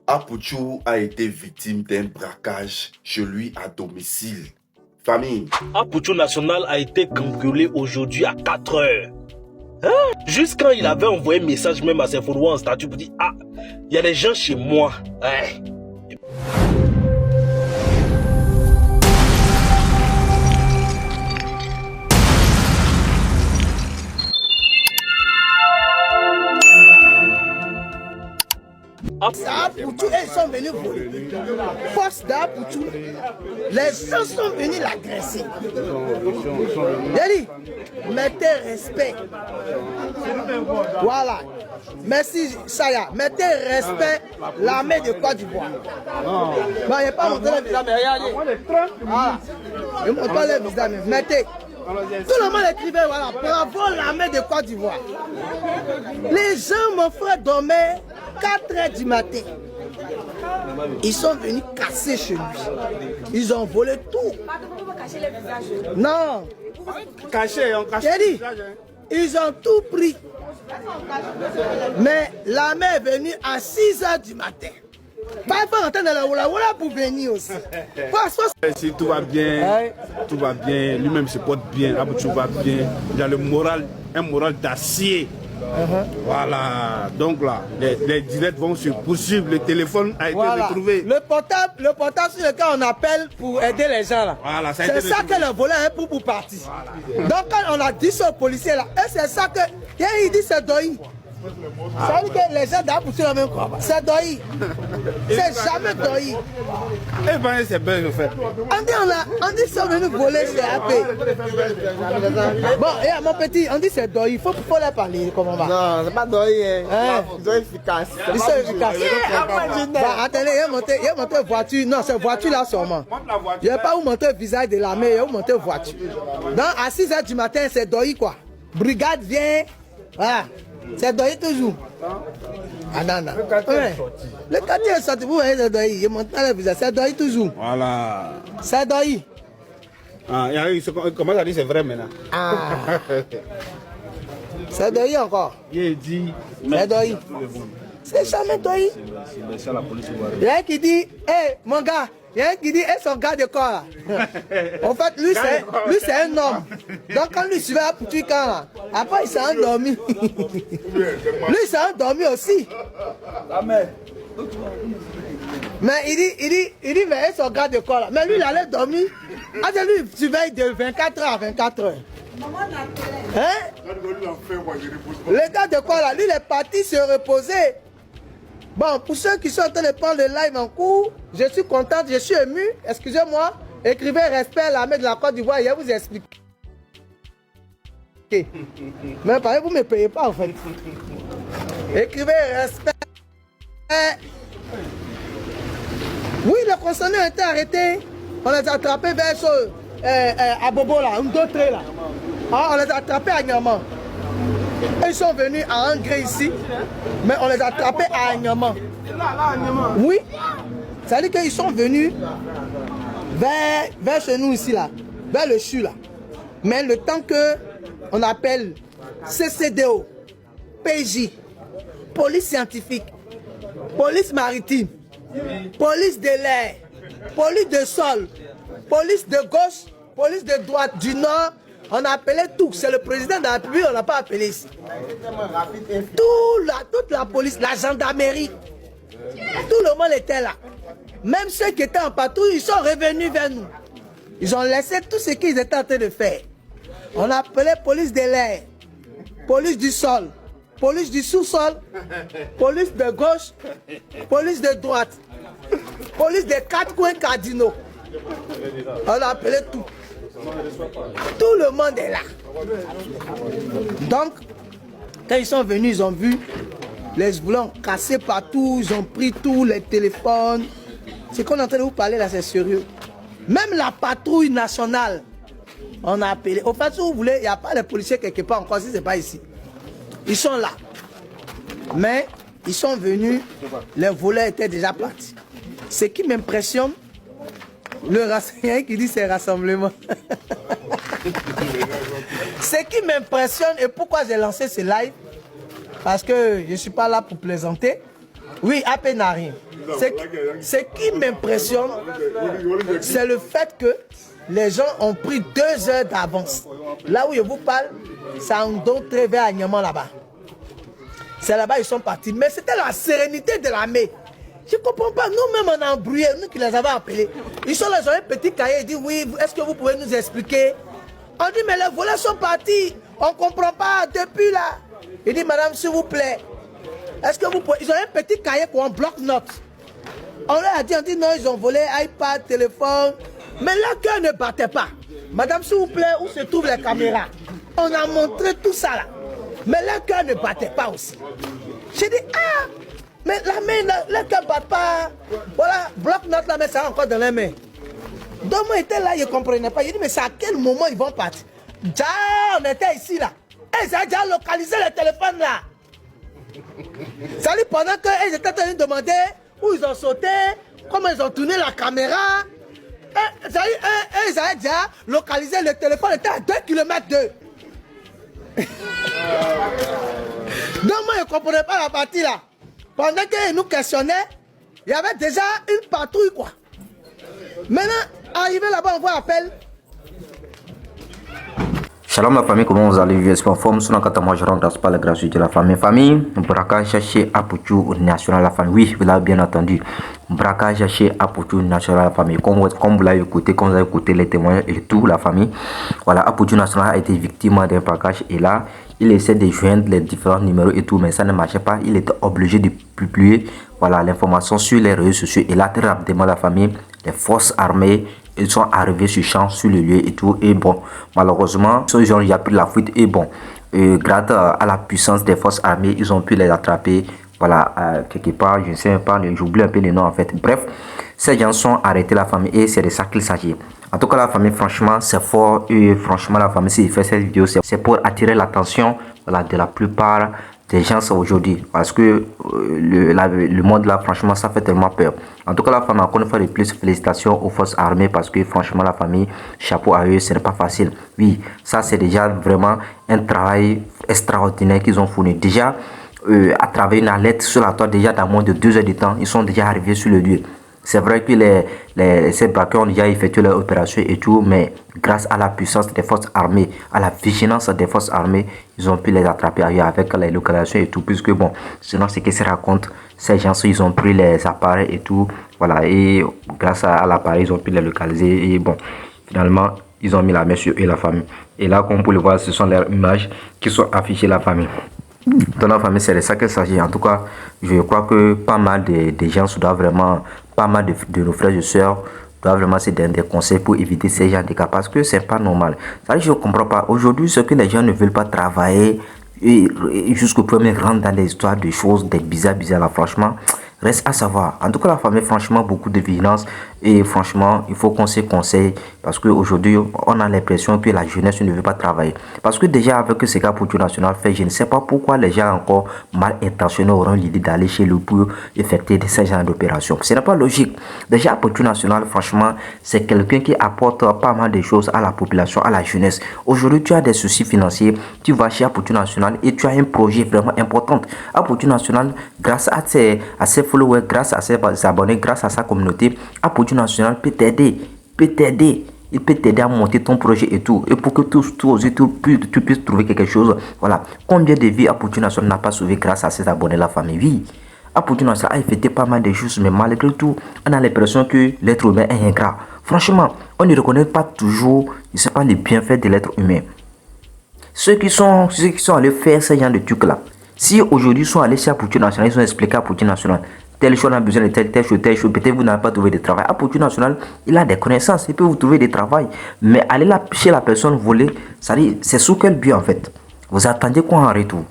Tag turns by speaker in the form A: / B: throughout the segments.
A: Apouchou a été victime d'un braquage chez lui à domicile. Famille.
B: Apouchou National a été cambriolé aujourd'hui à 4 heures. Hein? Juste quand il avait envoyé un message même à ses followers en statut pour dire « Ah, il y a des gens chez moi. Hein? »
C: Apouchou, ils sont venus voler. Force d'Apouchou, les gens sont venus l'agresser. J'ai dit, mettez respect. Voilà. Merci, Saya. Mettez respect l'armée de Côte d'Ivoire. Bon, il n'y a pas montré le visage, mais regardez. Voilà. Je ne montre pas le visage, mais mettez. Tout le monde écrivait, voilà, bravo l'armée de Côte d'Ivoire. Les gens, mon frère, dormaient 4 heures du matin. Ils sont venus casser chez lui. Ils ont volé tout. Non.
D: Caché, on cache.
C: J'ai dit, ils ont tout pris. Mais l'armée est venue à 6 heures du matin. Pas rentrer dans la Oula pour venir aussi.
D: Si tout va bien, tout va bien, lui-même se porte bien, Apouchou va bien, il a le moral, un moral d'acier. Voilà, donc là, les directs vont se poursuivre, le téléphone a été retrouvé.
C: Le portable sur lequel on appelle pour aider les gens là.
D: Voilà,
C: c'est ça que le volet est pour partir. Voilà. Donc quand on a dit ça aux policiers là, et c'est ça que, il dit c'est Doï. Ça veut dire que les gens d'Apouchou la même quoi. C'est Doï. C'est jamais Doï.
D: Et ben c'est bien le fait.
C: On dit ça venus voler chez AP. Bon, et mon petit, on dit c'est Doï. Il faut leur parler comment on va.
E: Non, c'est pas Doï. Ils sont efficaces.
C: Ils sont efficaces. Attendez, il y a monté voiture. Non, c'est voiture là seulement. Il n'y a pas où monter le visage de l'armée, il y a où monter voiture. Donc à 6 h du matin, c'est Doï quoi. Brigade vient. Voilà. C'est Doï toujours. Ah non, non. Le quartier est sorti, vous voyez, c'est Doï. Il monte dans le visage, c'est Doï toujours.
D: Voilà.
C: C'est Doï.
D: Ah, comment ça dit, c'est vrai maintenant.
C: Ah. C'est Doï encore.
D: Il dit.
C: C'est Doï. C'est jamais Doï. Il y a un qui dit, hé, mon gars. Il y a un qui dit, et son gars de corps là. En fait, lui c'est un homme. Donc quand lui suivait à Poutou là, après il s'est endormi. Lui il s'est endormi aussi. Mais il dit, mais et son gars de corps là. Mais lui il allait dormir. Après lui il surveille de 24 heures à 24 heures. Hein? Le gars de corps là, lui il est parti se reposer. Bon, pour ceux qui sont en train de prendre le live en cours, je suis contente, je suis ému. Excusez-moi, écrivez respect à l'armée de la Côte d'Ivoire, je vais vous expliquer. Mais pareil, vous ne me payez pas en fait. Écrivez respect. Oui, les concernés ont été arrêtés. On les a attrapés vers à Bobo là, un d'autre là. Ah, on les a attrapés à Niaman. Ils sont venus à Angré ici, mais on les a attrapés à Agnaman. Oui, ça veut dire qu'ils sont venus vers chez nous ici, là, vers le CHU là. Mais le temps que on appelle CCDO, PJ, police scientifique, police maritime, police de l'air, police de sol, police de gauche, police de droite, du nord, on a appelé tout. C'est le président de la République, on n'a pas appelé ici. Toute la police, la gendarmerie, tout le monde était là. Même ceux qui étaient en patrouille, ils sont revenus vers nous. Ils ont laissé tout ce qu'ils étaient en train de faire. On a appelé police de l'air, police du sol, police du sous-sol, police de gauche, police de droite, police des 4 coins cardinaux. On a appelé tout. Tout le monde est là. Donc, quand ils sont venus, ils ont vu les boulons cassés partout, ils ont pris tous les téléphones. Ce qu'on est en train de vous parler là, c'est sérieux. Même la patrouille nationale, on a appelé. Au fait, si vous voulez, il n'y a pas de policiers quelque part encore, si ce n'est pas ici. Ils sont là. Mais ils sont venus, les volets étaient déjà partis. Ce qui m'impressionne, le rassemblement qui dit c'est rassemblement. Ce qui m'impressionne et pourquoi j'ai lancé ce live, parce que je ne suis pas là pour plaisanter, Oui, à peine à rien. Ce qui m'impressionne, c'est le fait que les gens ont pris 2 heures d'avance. Là où je vous parle, c'est en d'autres vers Agnaman là-bas. C'est là-bas ils sont partis. Mais c'était la sérénité de l'armée. Je ne comprends pas. Nous-mêmes, on a embrouillé, nous qui les avons appelés. Ils sont là, ils ont un petit cahier, ils disent oui, est-ce que vous pouvez nous expliquer? On dit, mais les voleurs sont partis. On ne comprend pas depuis là. Il dit, madame, s'il vous plaît, est-ce que vous pouvez... Ils ont un petit cahier qu'on bloc-notes. On leur a dit, non, ils ont volé iPad, téléphone. Mais leur cœur ne battait pas. Madame, s'il vous plaît, où se trouvent les caméras? On a montré tout ça là. Mais leur cœur ne battait pas aussi. J'ai dit, ah, mais la main, leur cœur ne bat pas. Voilà, bloc-notes là, mais ça encore dans les mains. Donc moi j'étais là, je ne comprenais pas. J'ai dit, mais c'est à quel moment ils vont partir? Déjà, on était ici là. Et ils ont déjà localisé le téléphone là. Ça dit, pendant qu'ils étaient en train de demander où ils ont sauté, comment ils ont tourné la caméra. Et ils avaient déjà localisé le téléphone, était à 2 km d'eux. Donc moi je ne comprenais pas la partie là. Pendant qu'ils nous questionnaient, il y avait déjà une patrouille quoi. Maintenant, arrivé là-bas, on voit appel.
F: Shalom la famille, comment vous allez? Je suis en forme. Sur notre moi je rends grâce par la grâce de la famille. Famille, braquage cherché à Pouchou national la famille. Oui, vous l'avez bien entendu. Braquage cherché à Pouchou national la famille. Comme vous l'avez écouté, comme vous avez écouté les témoignages et tout, la famille. Voilà, Pouchou national a été victime d'un braquage et là, il essaie de joindre les différents numéros et tout, mais ça ne marchait pas. Il était obligé de publier voilà, l'information sur les réseaux sociaux et là, très rapidement, la famille, les forces armées, ils sont arrivés sur champ, sur le lieu et tout. Et bon, malheureusement, ils ont déjà pris la fuite. Et bon, grâce à la puissance des forces armées, ils ont pu les attraper. Voilà, quelque part, je ne sais pas, j'oublie un peu les noms en fait. Bref, ces gens sont arrêtés la famille et c'est de ça qu'il s'agit. En tout cas, la famille, franchement, c'est fort. Et franchement, la famille, s'il fait cette vidéo, c'est pour attirer l'attention voilà, de la plupart des gens aujourd'hui. Parce que le monde là, franchement, ça fait tellement peur. En tout cas, la famille, encore une fois de plus, félicitations aux forces armées parce que franchement, la famille, chapeau à eux, ce n'est pas facile. Oui, ça, c'est déjà vraiment un travail extraordinaire qu'ils ont fourni. Déjà, à travers une alerte sur la toile, déjà dans moins de 2 heures de temps, ils sont déjà arrivés sur le lieu. C'est vrai que ces braqueurs ont déjà effectué leur opération et tout, mais grâce à la puissance des forces armées, à la vigilance des forces armées, ils ont pu les attraper ailleurs avec les localisations et tout, puisque bon, sinon ce qui se raconte, ces gens, ils ont pris les appareils et tout, voilà, et grâce à l'appareil, ils ont pu les localiser et bon, finalement, ils ont mis la main sur eux et la famille. Et là, comme vous pouvez le voir, ce sont leurs images qui sont affichées la famille. Dans la famille, c'est de ça qu'il s'agit. En tout cas, je crois que pas mal de gens doivent vraiment, pas mal de nos frères et sœurs doivent vraiment se donner des conseils pour éviter ces gens de cas parce que c'est pas normal. Ça, je ne comprends pas. Aujourd'hui, ce que les gens ne veulent pas travailler et jusqu'au premier rang dans des histoires de choses, des bizarres là, franchement, reste à savoir. En tout cas, la famille, franchement, beaucoup de vigilance et franchement, il faut qu'on se conseille parce qu'aujourd'hui, on a l'impression que la jeunesse ne veut pas travailler. Parce que déjà, avec ce cas Pouchou national fait, je ne sais pas pourquoi les gens encore mal intentionnés auront l'idée d'aller chez lui pour effectuer ces genres d'opérations. Ce n'est pas logique. Déjà, Pouchou national, franchement, c'est quelqu'un qui apporte pas mal de choses à la population, à la jeunesse. Aujourd'hui, tu as des soucis financiers, tu vas chez Pouchou national et tu as un projet vraiment important. Pouchou national, grâce à ses followers, grâce à ses abonnés, grâce à sa communauté, Pouchou national peut t'aider, il peut t'aider à monter ton projet et tout, et pour que tu puisses trouver quelque chose. Voilà, combien de vies Pouchou national n'a pas sauvé grâce à ses abonnés, la famille? Oui, Pouchou national a effectué pas mal de choses, mais malgré tout, on a l'impression que l'être humain est ingrat. Franchement, on ne reconnaît pas toujours, je sais pas, les bienfaits de l'être humain. Ceux qui sont allés faire ce genre de trucs là, si aujourd'hui ils sont allés chez Pouchou national, ils ont expliqué à Pouchou national telle chose, on a besoin de telle chose, peut-être vous n'avez pas trouvé de travail. Pouchou national, il a des connaissances, il peut vous trouver des travail. Mais aller là chez la personne volée, c'est sous quel but en fait? Vous attendez quoi en retour?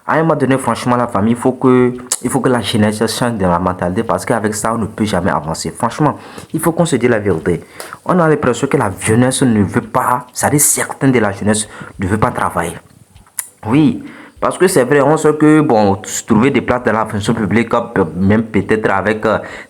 F: À un moment donné, franchement, la famille, il faut que la jeunesse change de la mentalité parce qu'avec ça, on ne peut jamais avancer. Franchement, il faut qu'on se dise la vérité. On a l'impression que la jeunesse ne veut pas, certains de la jeunesse ne veut pas travailler. Oui. Parce que c'est vrai, on sait que, bon, trouver des places dans la fonction publique, même peut-être avec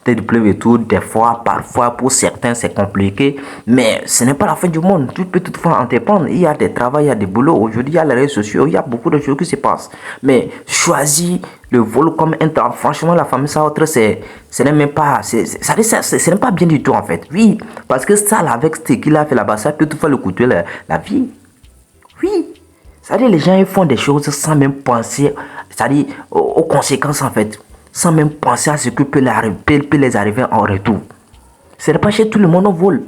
F: des diplômes et tout, des fois, parfois, pour certains, c'est compliqué. Mais ce n'est pas la fin du monde. Tu peux toutefois entreprendre. Il y a des travaux, il y a des boulots. Aujourd'hui, il y a les réseaux sociaux, il y a beaucoup de choses qui se passent. Mais choisis le vol comme un travail. Franchement, la famille, ça, autre, ce n'est même pas, ce n'est pas bien du tout, en fait. Oui, parce que ça, avec ce qu'il a fait là-bas, ça peut toutefois le coûter la vie. Oui. C'est-à-dire les gens ils font des choses sans même penser, c'est-à-dire aux conséquences en fait, sans même penser à ce que peut les arriver en retour. Ce n'est pas chez tout le monde on vole.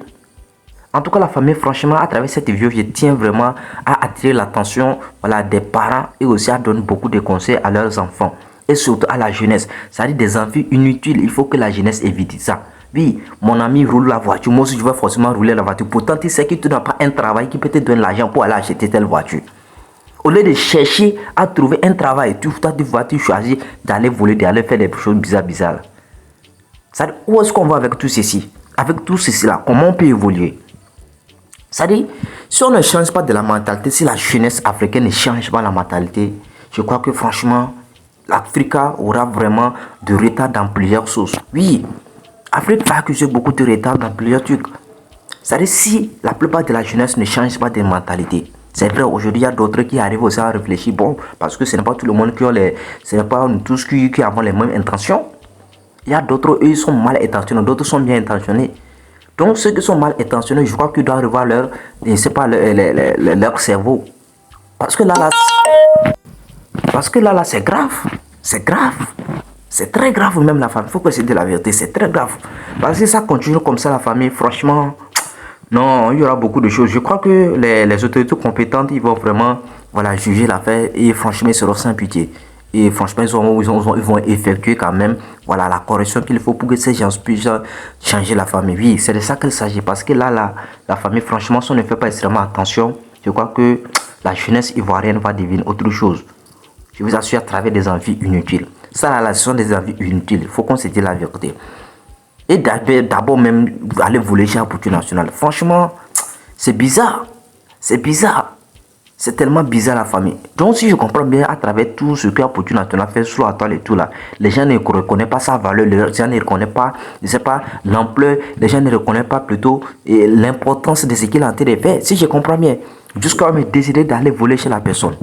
F: En tout cas la famille, franchement, à travers cette vidéo, je tiens vraiment à attirer l'attention des parents et aussi à donner beaucoup de conseils à leurs enfants. Et surtout à la jeunesse, c'est-à-dire des envies inutiles, il faut que la jeunesse évite ça. Oui, mon ami roule la voiture, moi aussi je vais forcément rouler la voiture. Pourtant tu sais que tu n'as pas un travail qui peut te donner l'argent pour aller acheter telle voiture. Au lieu de chercher à trouver un travail, tu choisis d'aller voler, d'aller faire des choses bizarres. Où est-ce qu'on va avec tout ceci? Avec tout ceci là, comment on peut évoluer? C'est-à-dire, si on ne change pas de la mentalité, si la jeunesse africaine ne change pas la mentalité, je crois que franchement, l'Afrique aura vraiment de retard dans plusieurs choses. Oui, l'Afrique va accuser beaucoup de retard dans plusieurs trucs. C'est-à-dire, si la plupart de la jeunesse ne change pas de mentalité, c'est vrai, aujourd'hui, il y a d'autres qui arrivent aussi à réfléchir. Bon, parce que ce n'est pas tout le monde qui a ce n'est pas tous qui avons les mêmes intentions. Il y a d'autres, eux, ils sont mal intentionnés, d'autres sont bien intentionnés. Donc, ceux qui sont mal intentionnés, je crois qu'ils doivent revoir leur cerveau. Parce que là, c'est grave. C'est grave. C'est très grave, même la famille. Il faut que c'est de la vérité, c'est très grave. Parce que ça continue comme ça, la famille, franchement... Non, il y aura beaucoup de choses. Je crois que les autorités compétentes, ils vont vraiment juger l'affaire et franchement, ils seront sans pitié. Et franchement, ils vont effectuer quand même la correction qu'il faut pour que ces gens puissent changer la famille. Oui, c'est de ça qu'il s'agit. Parce que là, la famille, franchement, si on ne fait pas extrêmement attention, je crois que la jeunesse ivoirienne va devenir autre chose. Je vous assure, à travers des envies inutiles. Ça, là, ce sont des envies inutiles. Il faut qu'on se dise la vérité. Et d'abord même aller voler chez Apoutu National. Franchement, c'est bizarre. C'est bizarre. C'est tellement bizarre la famille. Donc si je comprends bien, à travers tout ce que Apoutu National fait sur la toile et tout là, les gens ne reconnaissent pas sa valeur, les gens ne reconnaissent pas, je sais pas, l'ampleur, les gens ne reconnaissent pas plutôt l'importance de ce qu'il a en train de faire. Si je comprends bien, jusqu'à me décider d'aller voler chez la personne,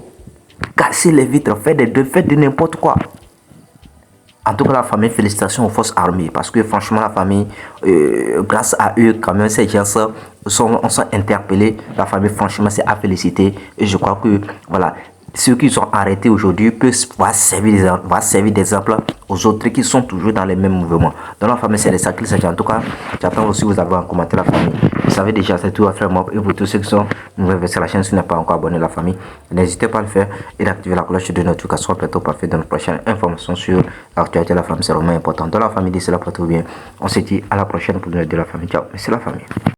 F: casser les vitres, faire de n'importe quoi. En tout cas, la famille, félicitations aux forces armées. Parce que franchement, la famille, grâce à eux, quand même, ces gens sont interpellés. La famille, franchement, c'est à féliciter. Et je crois que, ceux qui sont arrêtés aujourd'hui peuvent servir d'exemple aux autres qui sont toujours dans les mêmes mouvements. Dans la famille, c'est de ça qu'il s'agit. En tout cas, j'attends aussi vous avez un commentaire la famille. Vous savez déjà, c'est tout à faire moi. Et pour tous ceux qui sont nouveaux sur la chaîne, si vous n'êtes pas encore abonné à la famille, n'hésitez pas à le faire et d'activer la cloche de notification pour être parfait dans nos prochaines informations sur l'actualité de la famille. C'est vraiment important. Dans la famille, d'ici là, pour tout bien. On se dit à la prochaine pour nous aider la famille. Ciao. Merci la famille.